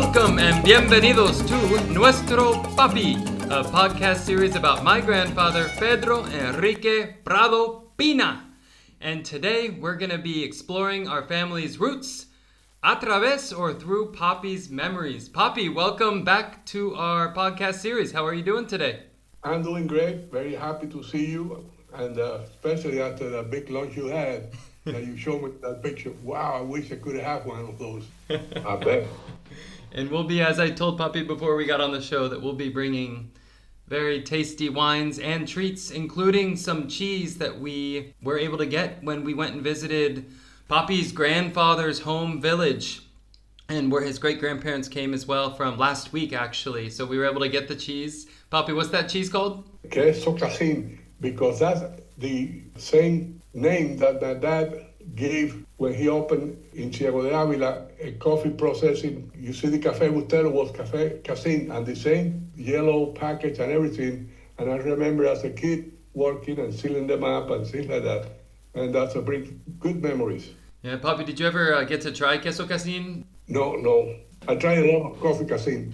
Welcome and bienvenidos to Nuestro Papi, a podcast series about my grandfather, Pedro Enrique Prado Pina. And today we're going to be exploring our family's roots a través or through Papi's memories. Papi, welcome back to our podcast series. How are you doing today? I'm doing great. Very happy to see you. And especially after the big lunch you had, that you showed me that picture. Wow, I wish I could have one of those. I bet. And we'll be, as I told Papi before we got on the show, that we'll be bringing very tasty wines and treats, including some cheese that we were able to get when we went and visited Papi's grandfather's home village, and where his great-grandparents came as well from last week, actually. So we were able to get the cheese. Papi, what's that cheese called? Queso casin, because that's the same name that my dad gave when he opened in Ciego de Avila a coffee processing. You see, the Café Bustelo was Café Casin, and the same yellow package and everything. And I remember as a kid working and sealing them up and things like that. And that's a bring good memories. Yeah, Papi, did you ever get to try queso casin? No. I tried a lot of coffee casin.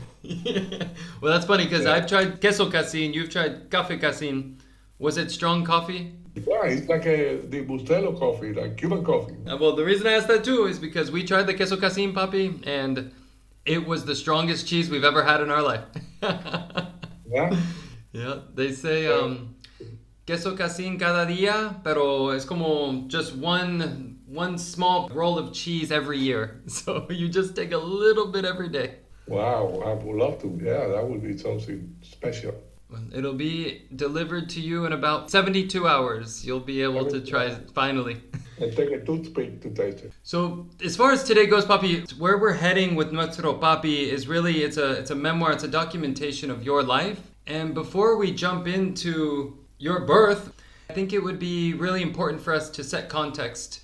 Well, that's funny because I've tried queso casin, you've tried café casin. Was it strong coffee? Yeah, it's like the Bustelo coffee, like Cuban coffee. Well, the reason I asked that too is because we tried the queso casin, Papi, and it was the strongest cheese we've ever had in our life. Yeah? Yeah, they say queso casin cada día, pero es como just one small roll of cheese every year. So you just take a little bit every day. Wow, I would love to. Yeah, that would be something special. It'll be delivered to you in about 72 hours. You'll be able to try it finally. And take a toothpick to taste it. So as far as today goes, Papi, where we're heading with Nuestro Papi is really, it's a memoir, it's a documentation of your life. And before we jump into your birth, I think it would be really important for us to set context.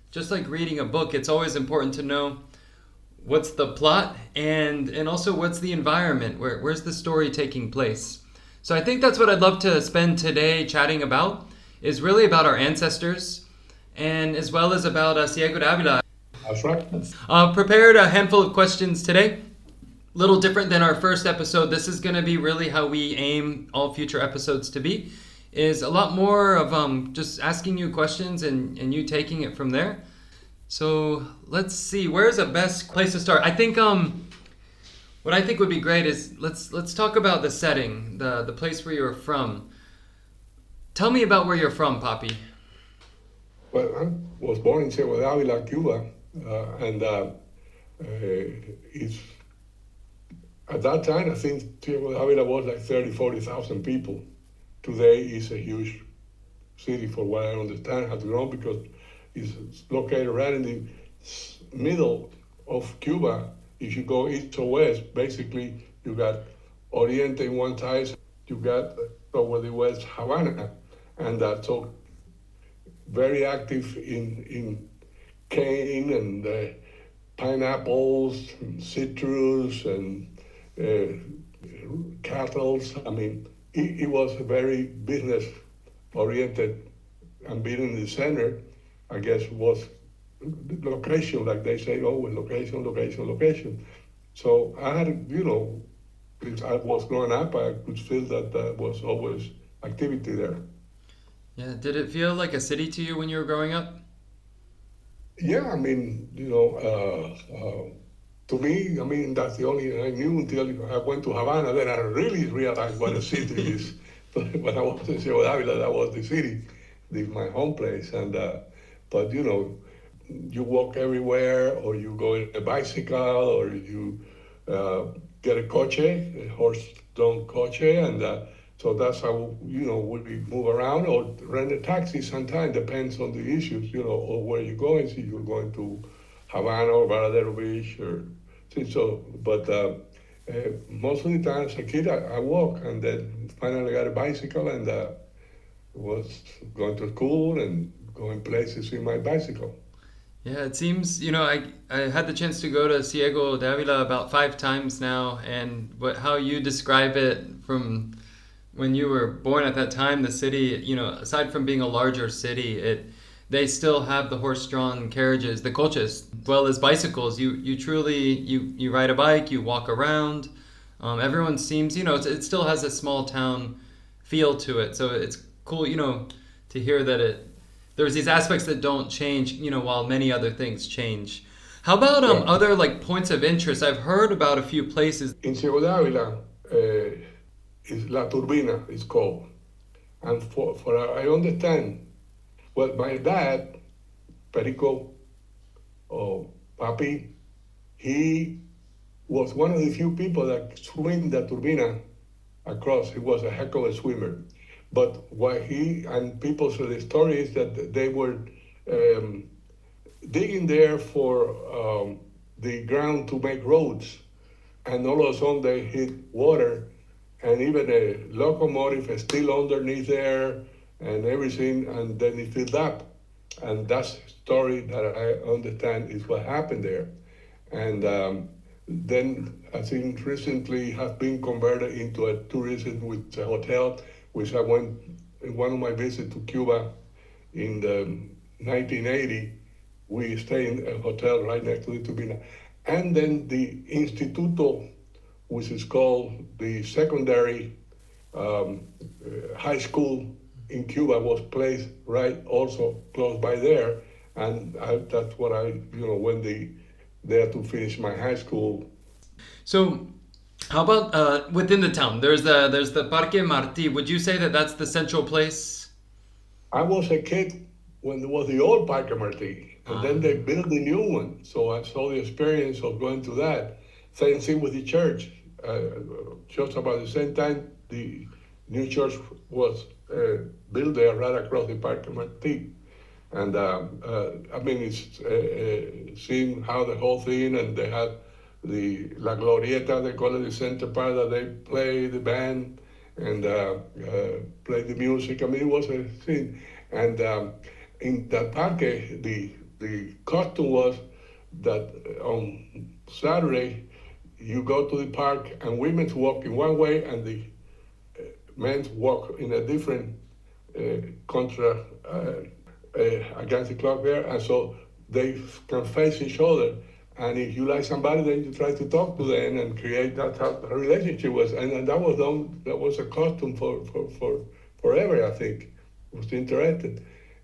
Just like reading a book, it's always important to know what's the plot and also what's the environment, where's the story taking place. So I think that's what I'd love to spend today chatting about, is really about our ancestors and as well as about Ciego de Avila. That's right. Prepared a handful of questions today. Little different than our first episode. This is going to be really how we aim all future episodes to be, is a lot more of just asking you questions and you taking it from there. So let's see, where's the best place to start? I think what I think would be great is let's talk about the setting, the place where you're from. Tell me about where you're from, Papi. Well, I was born in Ciego de Avila, Cuba, and it's at that time I think Ciego de Avila was like 40,000 people. Today it's a huge city, for what I understand, has grown because it's located right in the middle of Cuba. If you go east or west, basically you got Oriente in one side, you got over the west Havana, and so very active in cane and pineapples, and citrus, and cattle. I mean, it was very business oriented, and being in the center, I guess, was location, like they say, always location. So I had, since I was growing up, I could feel that there was always activity there. Yeah, did it feel like a city to you when you were growing up? Yeah, I mean, to me, I mean, that's the only I knew until I went to Havana. Then I really realized what a city is. But when I was in Ciego de Avila, that was the city, my home place. And but you walk everywhere, or you go in a bicycle, or you get a coche, a horse-drawn coche, and so that's how we move around, or rent a taxi. Sometimes depends on the issues, or where you're going. So you're going to Havana or Varadero Beach, or so. But most of the time, as a kid, I walk, and then finally got a bicycle, and was going to school and going places with my bicycle. Yeah, it seems, I had the chance to go to Ciego de Avila about 5 times now, and how you describe it from when you were born at that time, the city, aside from being a larger city, they still have the horse-drawn carriages, the coches, as well as bicycles. You truly you ride a bike, you walk around. Everyone seems, it still has a small town feel to it. So it's cool, to hear that there's these aspects that don't change, while many other things change. How about Yeah. other like points of interest? I've heard about a few places. In Ciego de Avila, is La Turbina, it's called. And for I understand, well, my dad, Perico, or Papi, he was one of the few people that swim the Turbina across. He was a heck of a swimmer. But what he and people say the story is that they were digging there for the ground to make roads, and all of a sudden they hit water, and even a locomotive is still underneath there and everything, and then it filled up. And that's the story that I understand is what happened there. And then I think recently has been converted into a tourism with a hotel, which I went in one of my visits to Cuba in the 1980. We stayed in a hotel right next to the Turbina. And then the Instituto, which is called the secondary high school in Cuba, was placed right also close by there. And that's what I, went there to finish my high school. So, how about within the town? There's the Parque Martí. Would you say that that's the central place? I was a kid when there was the old Parque Martí, and then they built the new one. So I saw the experience of going to that. Same thing with the church. Just about the same time, the new church was built there right across the Parque Martí. And I mean, it's seeing how the whole thing, and they had the La Glorieta, they call it the center part, that they play the band and play the music. I mean, it was a thing. And in that parque, the custom was that on Saturday, you go to the park and women walk in one way and the men walk in a different contra against the clock there, and so they can face each other. And if you like somebody, then you try to talk to them and create that how a relationship was. And that was done. That was a custom for forever. I think it was interesting.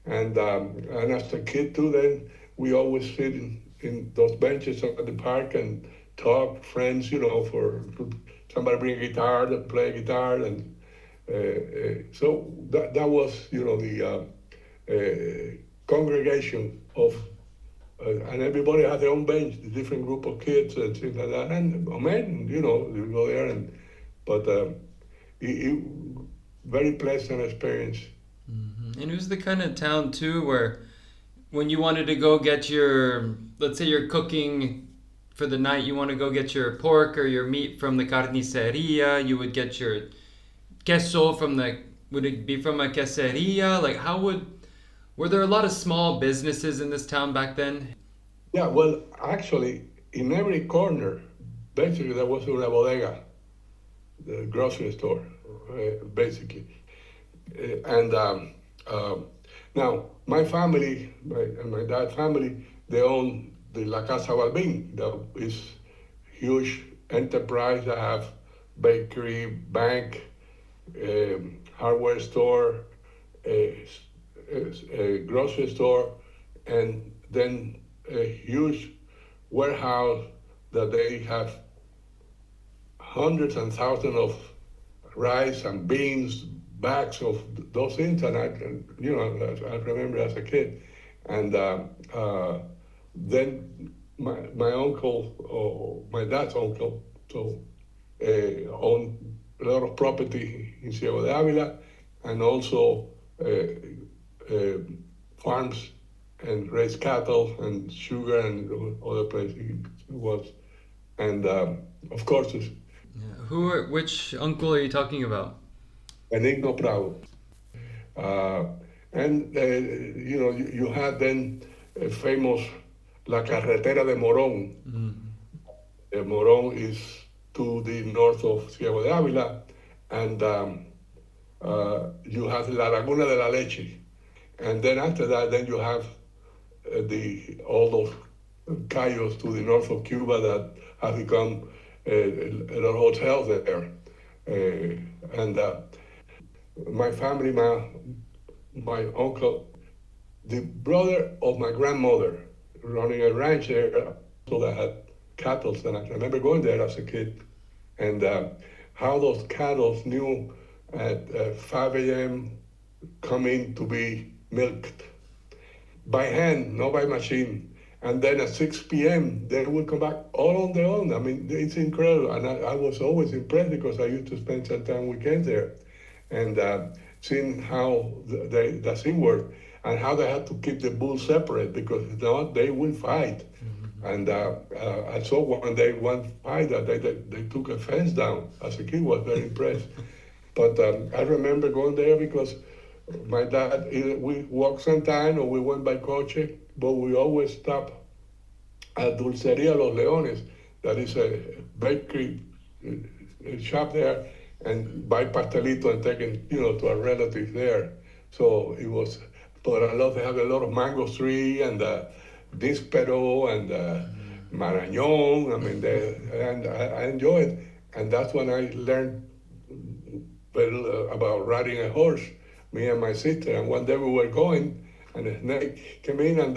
And as a kid too, then we always sit in those benches at the park and talk, friends, for somebody bring a guitar, to play guitar, and so that was, the congregation of, and everybody had their own bench, the different group of kids and things like that, and men, you go there, but it very pleasant experience. Mm-hmm. And it was the kind of town too where when you wanted to go get let's say you're cooking for the night, you want to go get your pork or your meat from the carniceria, you would get your queso would it be from a queseria? Like were there a lot of small businesses in this town back then? Yeah, well, actually, in every corner, basically there was una bodega, the grocery store, basically. And now, my family, my dad's family, they own the La Casa Balbin. That is huge enterprise that have bakery, bank, hardware store, a grocery store, and then a huge warehouse that they have hundreds and thousands of rice and beans, bags of those things, and I remember as a kid, and then my uncle, or my dad's uncle, so owned a lot of property in Ciego de Avila, and also farms and raised cattle and sugar and other places it was, and of course, Yeah. Which uncle are you talking about? Benigno Prado. And you had then a famous La Carretera de Morón. Mm-hmm. Morón is to the north of Ciego de Avila, and you have La Laguna de la Leche. And then after that, then you have the all those cayos to the north of Cuba that have become a lot of hotels there. And my family, my uncle, the brother of my grandmother, running a ranch there, so that had cattle, and I remember going there as a kid, and how those cattle knew at 5 a.m. coming to be milked by hand, not by machine. And then at 6 p.m., they would come back all on their own. I mean, it's incredible. And I was always impressed because I used to spend some time weekends there and seeing how the scene worked and how they had to keep the bulls separate because if not, they will fight. Mm-hmm. And I saw one day one fight that they took a fence down. As a kid, was very impressed. But I remember going there because my dad, we walked sometime or we went by coche, but we always stopped at Dulceria Los Leones. That is a bakery shop there, and buy pastelito and take it, to our relatives there. So it was, but I love, they have a lot of mango tree and Dispero and Marañón. I mean, and I enjoy it. And that's when I learned about riding a horse, me and my sister. And one day we were going, and a snake came in, and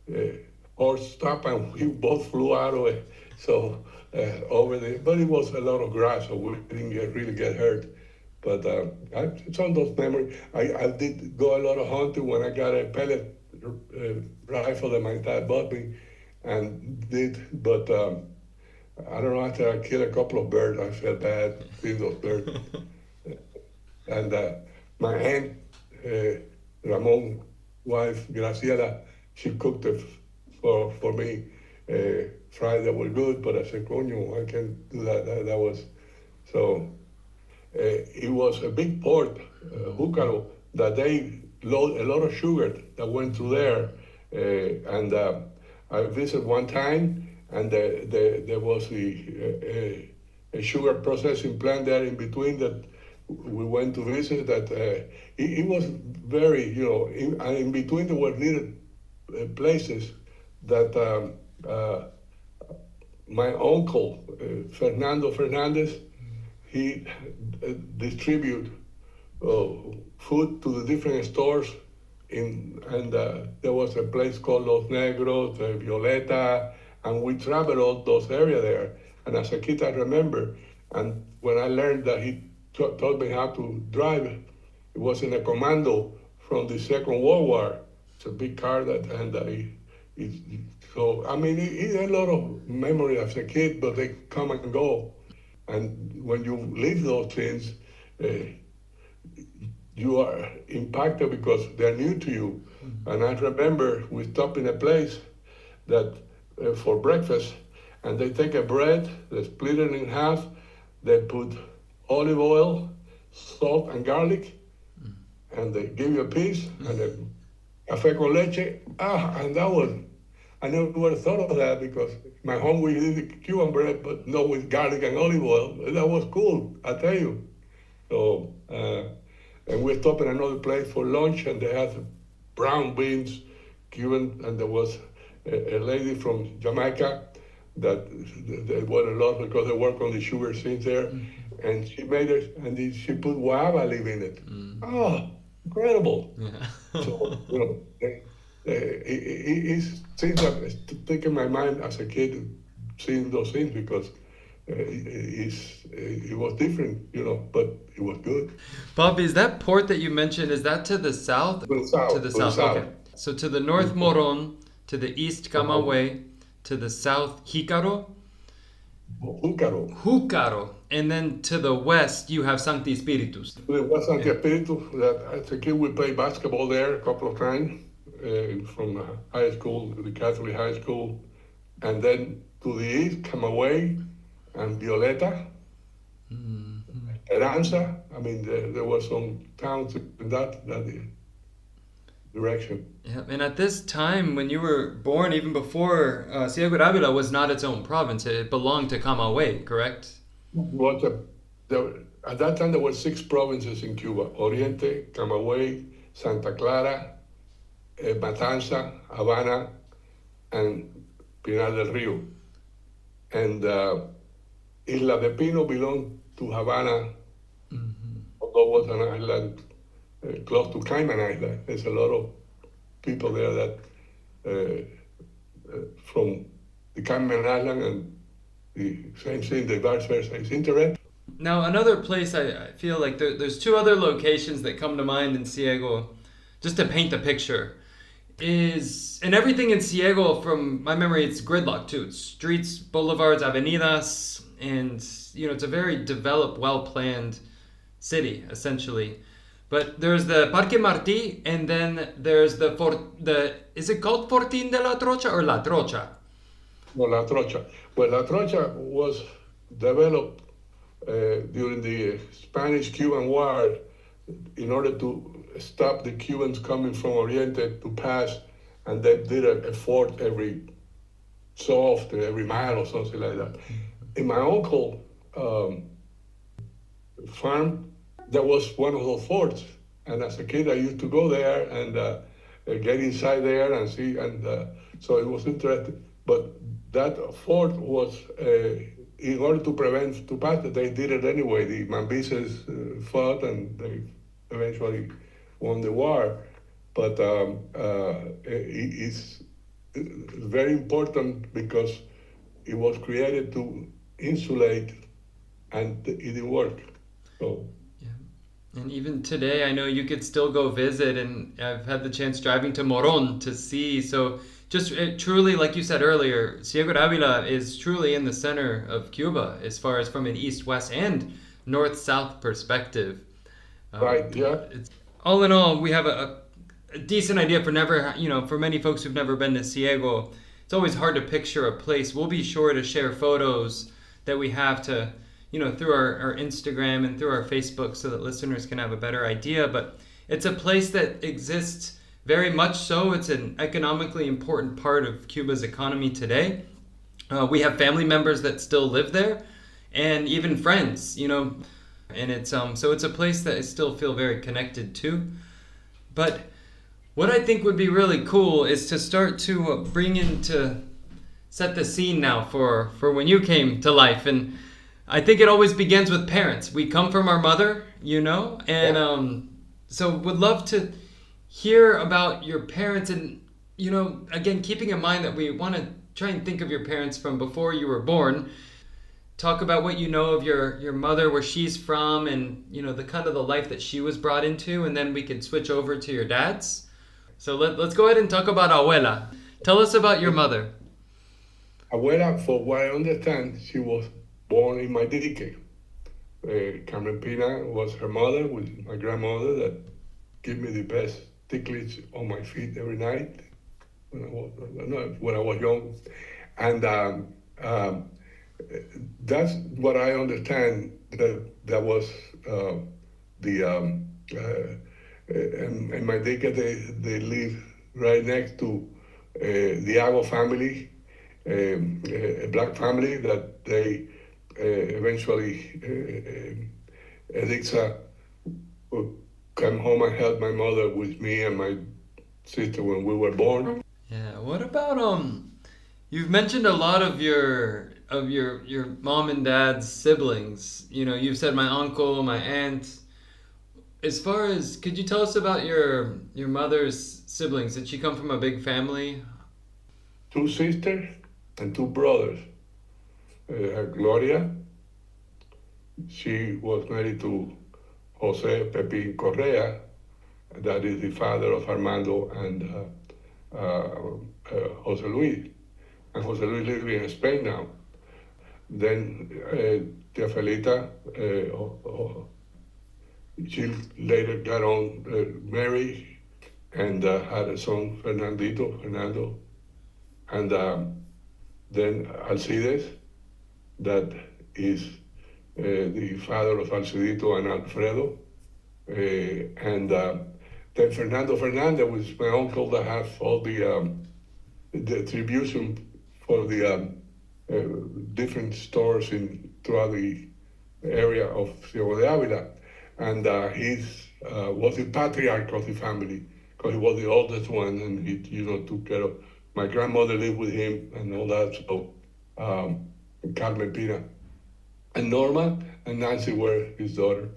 the horse stopped, and we both flew out of it. So over there, but it was a lot of grass, so we didn't really get hurt. But it's on those memories. I did go a lot of hunting when I got a pellet rifle that my dad bought me, and did. But I don't know. After I killed a couple of birds, I felt bad seeing those birds. And my aunt, Ramon's wife, Graciela, she cooked it for me. Fries that were good, but I said, coño, I can't do that. That was, so it was a big port, Júcaro, that they load a lot of sugar that went through there. And I visited one time, and there was a sugar processing plant there in between that we went to visit. That it was very, in between there were little places that my uncle, Fernando Fernandez, he distribute food to the different stores and there was a place called Los Negros, Violeta, and we traveled all those areas there. And as a kid, I remember, and when I learned that he taught me how to drive, it was in a commando from the Second World War. It's a big car so, I mean, it had a lot of memory as a kid, but they come and go. And when you live those things, you are impacted because they're new to you. Mm-hmm. And I remember we stopped in a place that for breakfast, and they take a bread, they split it in half, they put olive oil, salt, and garlic, and they give you a piece, and then café con leche. And that was, I never thought of that because my home we did Cuban bread, but not with garlic and olive oil. That was cool, I tell you. So, and we stopped in another place for lunch, and they had brown beans, Cuban, and there was a lady from Jamaica that they bought a lot because they work on the sugar scenes there, and she made it, and she put guava leaf in it. Oh, incredible! Yeah. So it's things that stick in my mind as a kid, seeing those things because it was different, but it was good. Papi, is that port that you mentioned, is that to the south? To the south. To the south, okay. So to the north, Moron, to the east, Camagüey, to the south, Jícaro? Júcaro. And then to the west, you have Sancti Spiritus. To the west, Sancti Spiritus, that as a kid we played basketball there a couple of times from high school, the Catholic high school. And then to the east, Camagüey and Violeta, Esperanza. I mean, there were some towns in that direction. Yeah, and at this time, when you were born, even before, Ciego de Avila was not its own province. It belonged to Camagüey, correct? At that time, there were 6 provinces in Cuba: Oriente, Camagüey, Santa Clara, Matanza, Havana, and Pinar del Rio. And Isla de Pino belonged to Havana, although it was an island close to Cayman Island. There's a lot of people there that from the Cayman Island and the same thing, the vice versa. It's interesting. Now, another place I feel like there's two other locations that come to mind in Ciego, just to paint the picture, is, and everything in Ciego, from my memory, it's gridlock too. It's streets, boulevards, avenidas, and it's a very developed, well-planned city, essentially. But there's the Parque Martí, and then there's the is it called Fortín de la Trocha or La Trocha? No, La Trocha. Well, La Trocha was developed during the Spanish-Cuban War in order to stop the Cubans coming from Oriente to pass, and they did a fort every so often, every mile or something like that. In my uncle farm, there was one of those forts, and as a kid, I used to go there and get inside there and see, and so it was interesting. But that fort was, in order to prevent to pass, they did it anyway. The Mambises fought, and they eventually won the war. But it's very important because it was created to insulate, and it didn't work. So. And even today, I know you could still go visit, and I've had the chance driving to Moron to see. So just truly, like you said earlier, Ciego de Avila is truly in the center of Cuba as far as from an east-west and north-south perspective. Right, yeah. All in all, we have a decent idea for many folks who've never been to Ciego. It's always hard to picture a place. We'll be sure to share photos that we have to through our Instagram and through our Facebook so that listeners can have a better idea. But it's a place that exists very much so. It's an economically important part of Cuba's economy today. We have family members that still live there, and even friends, and it's so it's a place that I still feel very connected to. But what I think would be really cool is to start to set the scene now for when you came to life. And I think it always begins with parents. We come from our mother, and so would love to hear about your parents, and again, keeping in mind that we want to try and think of your parents from before you were born. Talk about what you know of your mother, where she's from, and the kind of the life that she was brought into, and then we could switch over to your dad's. So let's go ahead and talk about Abuela. Tell us about your mother. Abuela, for what I understand, she was born in my dique. Carmen Pina was her mother, with my grandmother, that gave me the best ticklish on my feet every night when I was young. And that's what I understand, that was in my dique. They live right next to the Ago family, a black family that they eventually Edixa came home and helped my mother with me and my sister when we were born. Yeah. What about you've mentioned a lot of your mom and dad's siblings. You've said my uncle, my aunt. As far as, could you tell us about your mother's siblings? Did she come from a big family? 2 sisters and 2 brothers. Gloria, she was married to Jose Pepin Correa, that is the father of Armando and Jose Luis. And Jose Luis lives in Spain now. Then Tia Felita, she later got on married and had a son, Fernando. And then Alcides, that is the father of Alcidito and Alfredo. And then Fernando Fernandez was my uncle that has all the distribution for the different stores throughout the area of Ciego de Avila. And he was the patriarch of the family, because he was the oldest one, and he, took care of. My grandmother lived with him and all that. So, Carmen Pina, and Norma and Nancy were his daughter.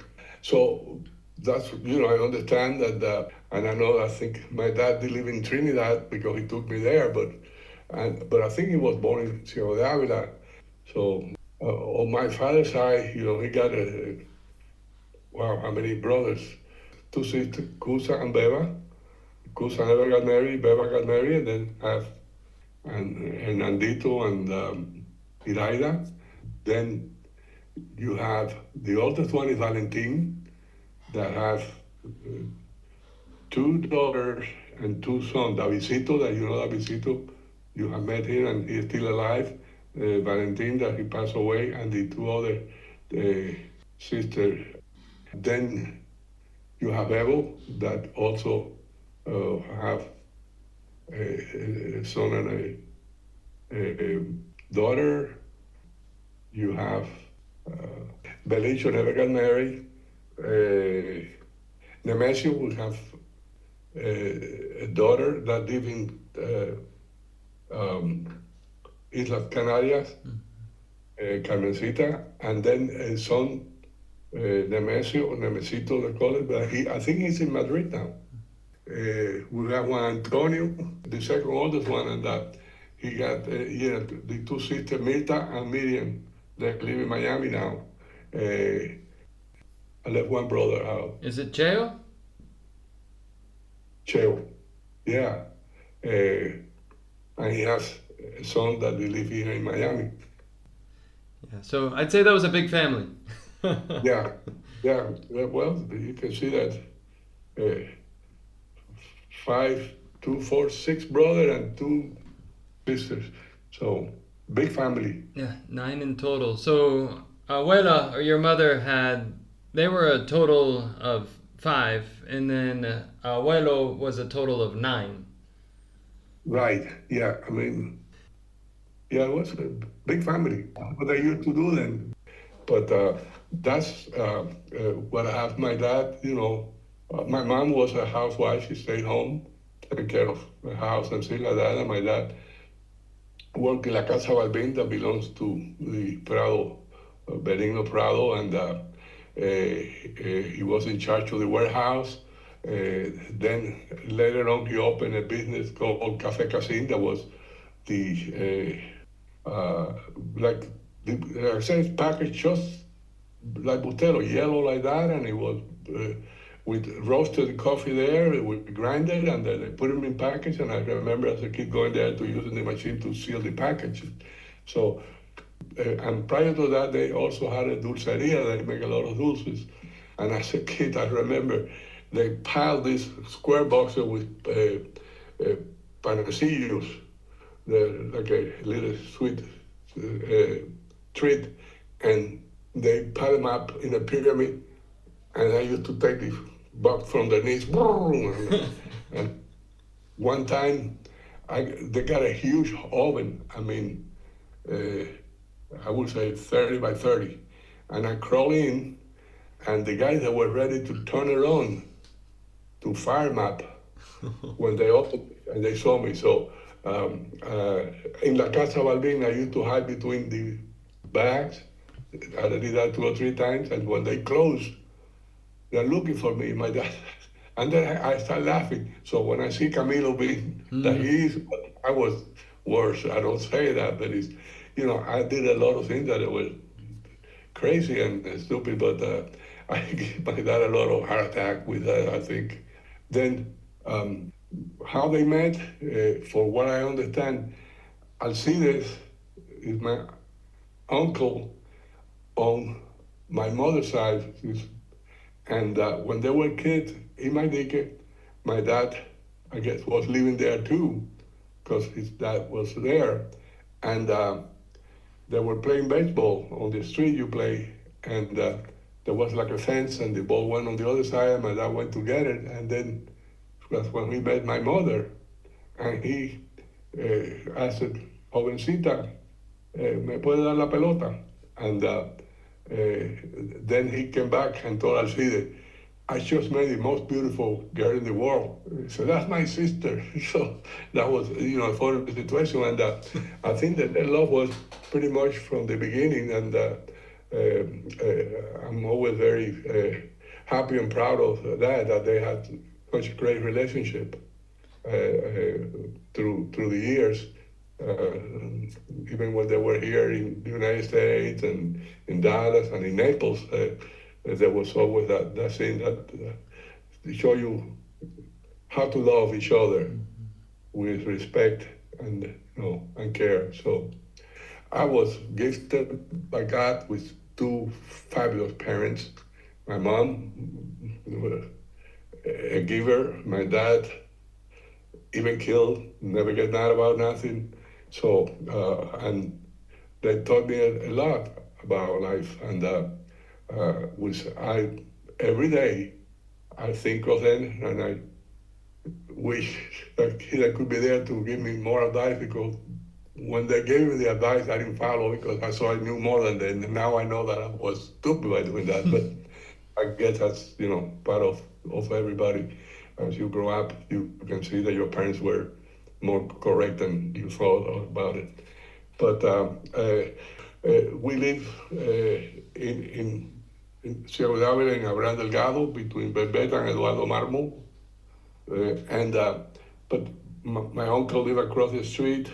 So that's, I understand that, and I know, I think my dad did live in Trinidad because he took me there, but I think he was born in Ciego de Avila. So on my father's side, he got wow, how many brothers? Two sisters, Kusa and Beba. Kusa never got married, Beba got married, and then and Nandito and Iraida. Then you have the oldest one is Valentin, that have two daughters and two sons. Davidito, that Davidito, you have met him and he's still alive. Valentin, that he passed away, and the two other sisters. Then you have Evo, that also have a son and a daughter. You have Belicio never got married. Nemesio will have a daughter that lives in Islas Canarias, Carmencita, and then a son, Nemesito, they call it, but I think he's in Madrid now. We have Juan Antonio, the second oldest one, and that he got the two sisters, Mirta and Miriam, they live in Miami now. I left one brother out. Is it Cheo? Cheo, yeah. And he has a son that lives here in Miami. Yeah, so I'd say that was a big family. Yeah. Well, you can see that 5, 2, 4, 6 brothers and 2 sisters. So big family. Yeah, 9 in total. So Abuela, or your mother, they were a total of 5, and then Abuelo was a total of 9. Right, yeah. I mean, yeah, it was a big family. What I used to do then. But that's what I have. My dad, my mom was a housewife. She stayed home, taking care of the house and things like that. And my dad worked in La Casa Balbín, that belongs to the Prado, Benigno Prado, and he was in charge of the warehouse. Then later on, he opened a business called Café Casin, that was the like I said, packaged just like Bustelo, yellow like that, and it was with roasted coffee there, we grind it, and then they put them in package. And I remember as a kid going there to using the machine to seal the package. So, and prior to that, they also had a dulceria. They make a lot of dulces. And as a kid, I remember they piled these square boxes with panecillos, like a little sweet treat, and they piled them up in a pyramid, and I used to take the box from the knees, and one time they got a huge oven, I mean, I would say 30 by 30, and I crawl in, and the guys that were ready to turn it on to fire them up, when they opened and they saw me. So in La Casa Balbín, I used to hide between the bags. I did that 2 or 3 times, and when they closed, they're looking for me, my dad. And then I start laughing. So when I see Camilo being that he is, I was worse. I don't say that, but it's, I did a lot of things that were crazy and stupid, but I gave my dad a lot of heart attack with that, I think. Then how they met, for what I understand, Alcides is my uncle on my mother's side. And when they were kids in Maydike, my dad, I guess, was living there too, because his dad was there. And they were playing baseball on the street you play, and there was like a fence, and the ball went on the other side, and my dad went to get it, and then that's when we met my mother, and he asked, jovencita, ¿me puede dar la pelota? And then he came back and told Alcide, I just met the most beautiful girl in the world. So that's my sister. So that was, a funny situation. And I think that their love was pretty much from the beginning. And I'm always very happy and proud of that they had such a great relationship through the years. Uh, Even when they were here in the United States and in Dallas and in Naples, there was always that thing that show you how to love each other with respect and and care. So I was gifted by God with two fabulous parents. My mom, a giver. My dad, even killed, never get mad about nothing. So and they taught me a lot about life, and which I every day I think of them, and I wish that I could be there to give me more advice, because when they gave me the advice, I didn't follow because I saw I knew more than them. And now I know that I was stupid by doing that. But I guess that's part of everybody. As you grow up, you can see that your parents were more correct than you thought about it. But we live in Ciego de Avila, in Abraham Delgado, between Berbeta and Eduardo Marmo. And but my uncle lived across the street.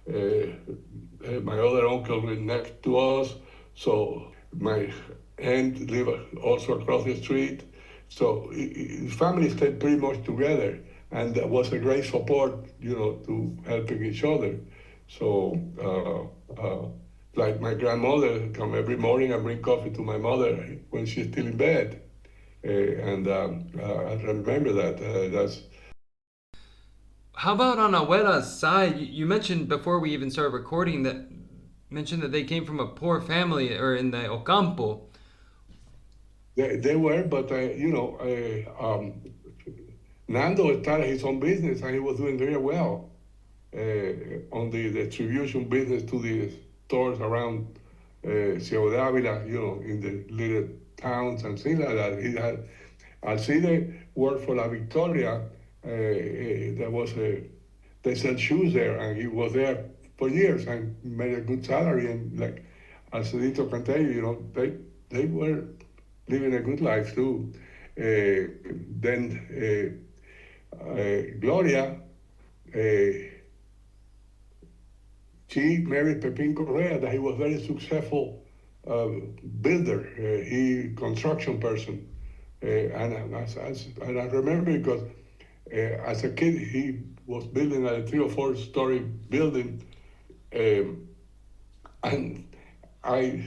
My other uncle lived next to us. So my aunt lived also across the street. So the family stayed pretty much together, and that was a great support, to helping each other. So, like my grandmother come every morning and bring coffee to my mother when she's still in bed, and I remember that. That's How about on Abuela's side? You mentioned before we even started recording that they came from a poor family or in the Ocampo. they were, but Nando started his own business and he was doing very well on the distribution business to the stores around Ciego de Avila, in the little towns and things like that. He had Alcide worked for La Victoria. There was they sell shoes there, and he was there for years and made a good salary. And like Alcidito can tell you, they were living a good life too. Then Gloria, she married Pepin Correa, that he was very successful builder, he construction person. And I remember because as a kid he was building a 3 or 4 story building, and I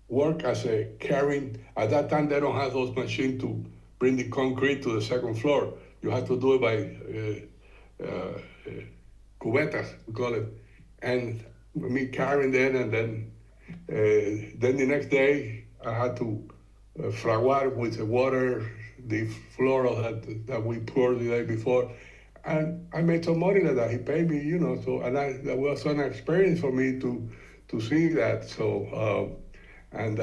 work as a carrying. At that time, they don't have those machines to bring the concrete to the second floor. You have to do it by cubetas, we call it. And me carrying that, and then the next day I had to fraguar with the water the floor that we poured the day before. And I made some money that he paid me, So that was an experience for me to see that. So and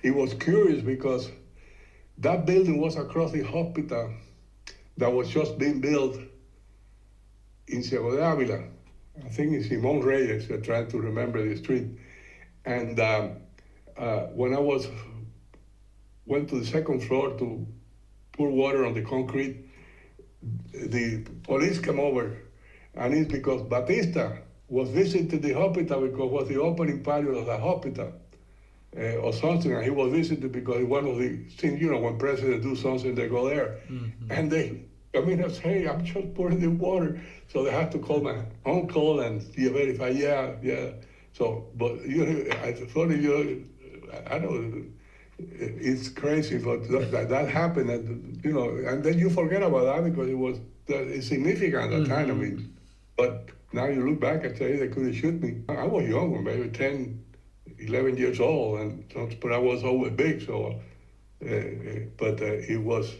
he was curious because that building was across the hospital that was just being built in Ciego de Avila. I think it's Simon Reyes. I'm trying to remember the street. And when I went to the second floor to pour water on the concrete, the police came over, and it's because Batista was visiting the hospital because it was the opening party of the hospital or something, and he was visiting because one of the things, when presidents do something, they go there. Mm-hmm. And they come in and say, hey, I'm just pouring the water. So they had to call my uncle and verify, yeah. So, but it's funny, I know it's crazy, but that happened, and and then you forget about that because it was significant at the time. I mean, but now you look back and say they could have shot me. I was young, maybe 10, 11 years old, but I was always big, so but it was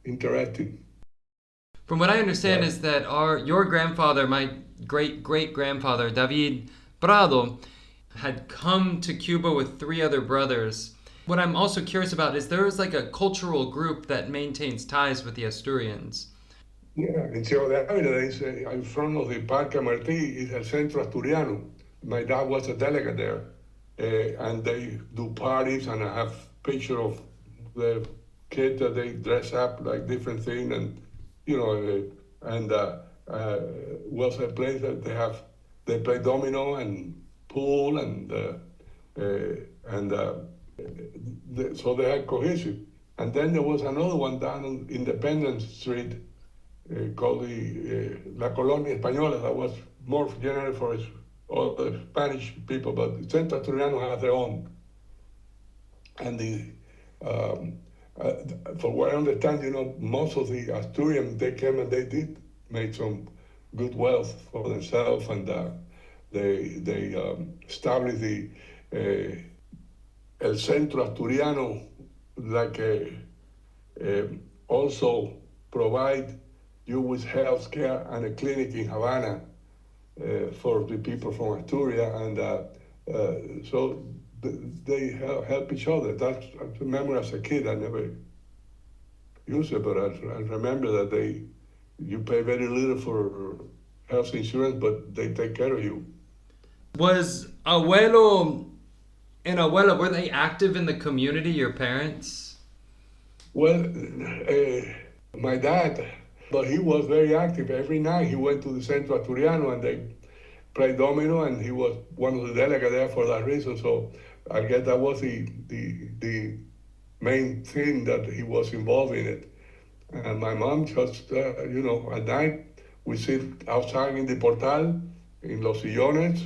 interesting. From what I understand is that your grandfather, my great-great-grandfather, David Prado, had come to Cuba with 3 other brothers. What I'm also curious about is there is like a cultural group that maintains ties with the Asturians. Yeah, in Ciego de Avila, they say, in front of the Parque Martí is el Centro Asturiano. My dad was a delegate there, and they do parties, and I have picture of the kids that they dress up like different thing, and you know, and was a place that they play domino and pool and so they had cohesive. And then there was another one down on Independence Street called the La Colonia Española that was more general for all the Spanish people, but the Centro Asturiano has their own. And um, uh, for what I understand, you know, most of the Asturians, they came and they did make some good wealth for themselves, and they established the El Centro Asturiano, like also provide you with health care and a clinic in Havana for the people from Asturias, and so they help each other. That's, I remember as a kid, I never used it, but I remember that you pay very little for health insurance, but they take care of you. Was abuelo and abuela, were they active in the community, your parents? Well, my dad, but he was very active. Every night he went to the Centro Asturiano and they played domino, and he was one of the delegates there for that reason. So I guess that was the main thing that he was involved in it. And my mom just, you know, at night we sit outside in the portal, in los sillones,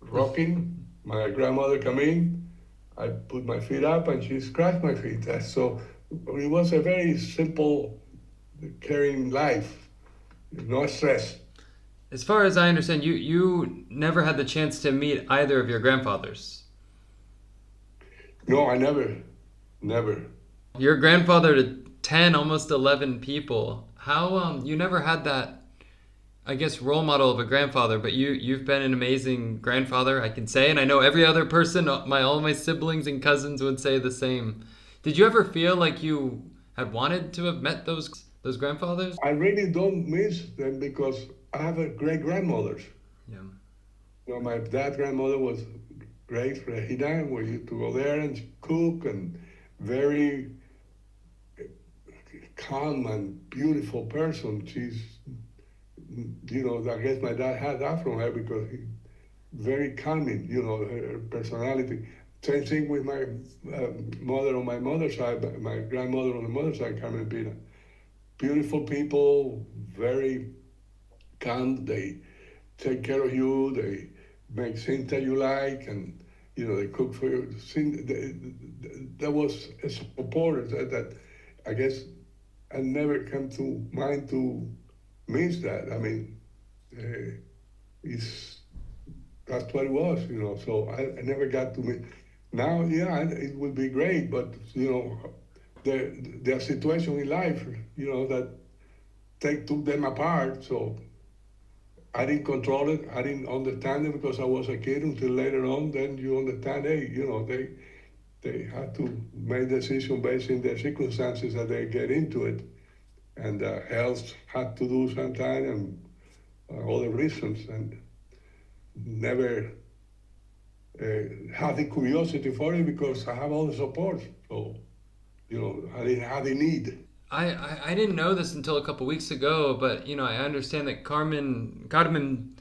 rocking. My grandmother come in, I put my feet up and she scratched my feet. So it was a very simple, caring life, no stress. As far as I understand, you never had the chance to meet either of your grandfathers. No, I never. Your grandfather to 10, almost 11 people. How you never had that, I guess, role model of a grandfather, but you've been an amazing grandfather, I can say, and I know every other person, all my siblings and cousins would say the same. Did you ever feel like you had wanted to have met those grandfathers? I really don't miss them because I have a great grandmothers. Yeah. You know, my dad's grandmother was great, Regina. We used to go there and cook, and very calm and beautiful person. She's, you know, I guess my dad had that from her because he very calming, you know, her personality. Same thing with my mother on my mother's side, my grandmother on the mother's side, Carmen Pina. Beautiful people, very calm. They take care of you. They make things that you like, and you know they cook for you. There was a support that I guess I never come to mind to miss that. I mean, it's that's what it was, you know. So I never got to meet. Now, yeah, it would be great, but you know, their situation in life, you know, that took them apart. So I didn't control it. I didn't understand it because I was a kid until later on. Then you understand, hey, you know, they had to make decisions based on their circumstances that they get into it, and health had to do sometimes, and other reasons, and never had the curiosity for it because I have all the support. So, you know, I didn't have the need. I didn't know this until a couple weeks ago, but you know I understand that Carmen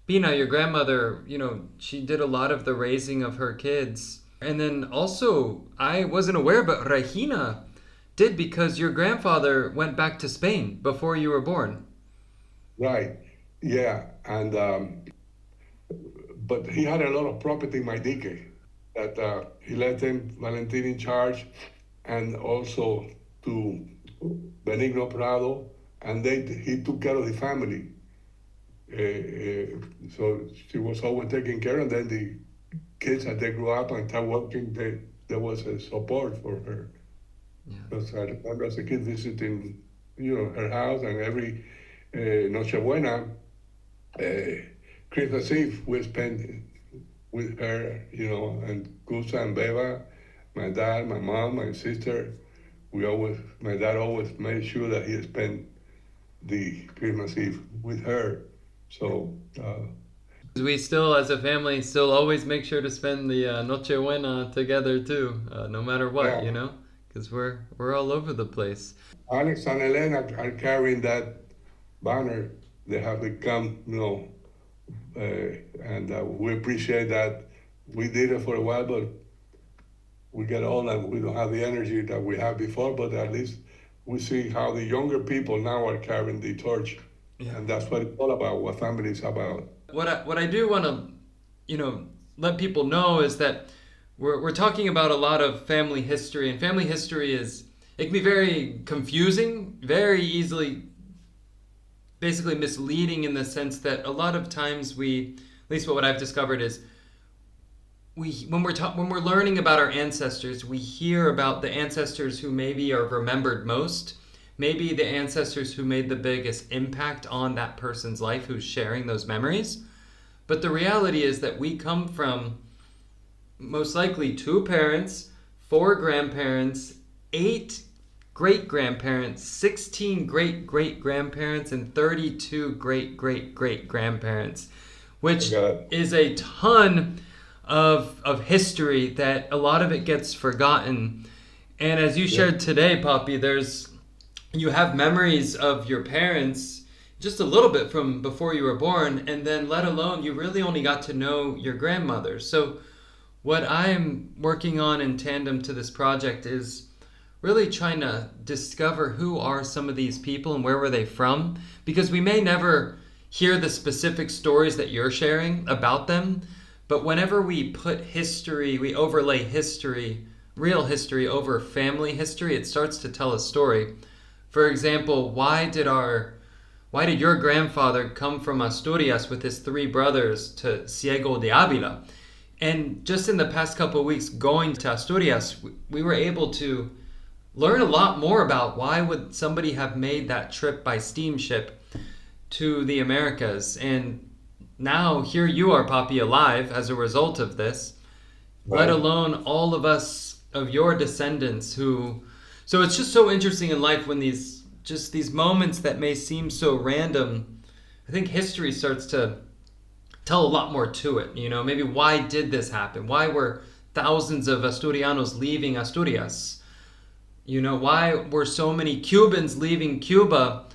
Pina, your grandmother, you know she did a lot of the raising of her kids, and then also I wasn't aware, but Regina did because your grandfather went back to Spain before you were born. Right. Yeah. And but he had a lot of property in Maidique that he let them Valentin in charge, and also to Benigno Prado, and he took care of the family. So she was always taking care, and then the kids as they grew up and started working, there was a support for her. Yeah. Because I remember as a kid visiting, you know, her house, and every Nochebuena, Christmas Eve, we spent with her, you know, and Gusa and Beba, my dad, my mom, my sister, my dad always made sure that he spent the Christmas Eve with her. So We still, as a family, still always make sure to spend the Noche Buena together too, no matter what, yeah, because we're all over the place. Alex and Elena are carrying that banner. They have become, and we appreciate that. We did it for a while, but we get old and we don't have the energy that we had before. But at least we see how the younger people now are carrying the torch, Yeah. and that's what it's all about. What family is about. What I do want to, let people know is that we're talking about a lot of family history, and family history it can be very confusing, very easily, basically misleading in the sense that a lot of times at least what I've discovered is when we're learning about our ancestors, we hear about the ancestors who maybe are remembered most, maybe the ancestors who made the biggest impact on that person's life who's sharing those memories. But the reality is that we come from most likely 2 parents, 4 grandparents, 8 great-grandparents, 16 great-great-grandparents, and 32 great-great-great-grandparents, which is a ton of history that a lot of it gets forgotten. And as you shared today, Papi, you have memories of your parents just a little bit from before you were born, and then let alone you really only got to know your grandmother. So what I'm working on in tandem to this project is really trying to discover who are some of these people and where were they from, because we may never hear the specific stories that you're sharing about them, but whenever we put history, we overlay history, real history over family history, it starts to tell a story. For example, why did your grandfather come from Asturias with his 3 brothers to Ciego de Avila? And just in the past couple of weeks going to Asturias, we were able to learn a lot more about why would somebody have made that trip by steamship to the Americas. And now here you are, Papi, alive as a result of this, Right. let alone all of us of your descendants who... So it's just so interesting in life when these moments that may seem so random, I think history starts to tell a lot more to it. Maybe why did this happen? Why were thousands of Asturianos leaving Asturias? Why were so many Cubans leaving Cuba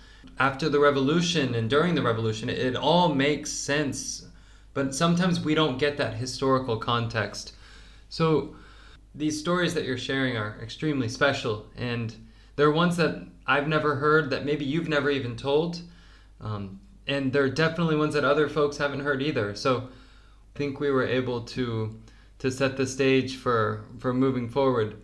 after the revolution and during the revolution? It all makes sense, but sometimes we don't get that historical context. So these stories that you're sharing are extremely special, and they're ones that I've never heard, that maybe you've never even told, and they're definitely ones that other folks haven't heard either. So I think we were able to set the stage for moving forward.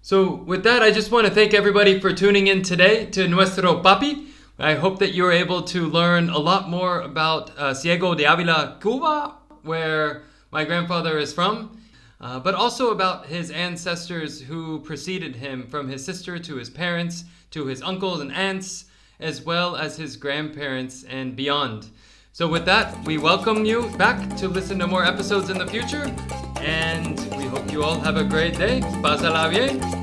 So with that, I just want to thank everybody for tuning in today to Nuestro Papi. I hope that you were able to learn a lot more about Ciego de Avila, Cuba, where my grandfather is from, but also about his ancestors who preceded him, from his sister to his parents, to his uncles and aunts, as well as his grandparents and beyond. So with that, we welcome you back to listen to more episodes in the future, and we hope you all have a great day. Pásala bien.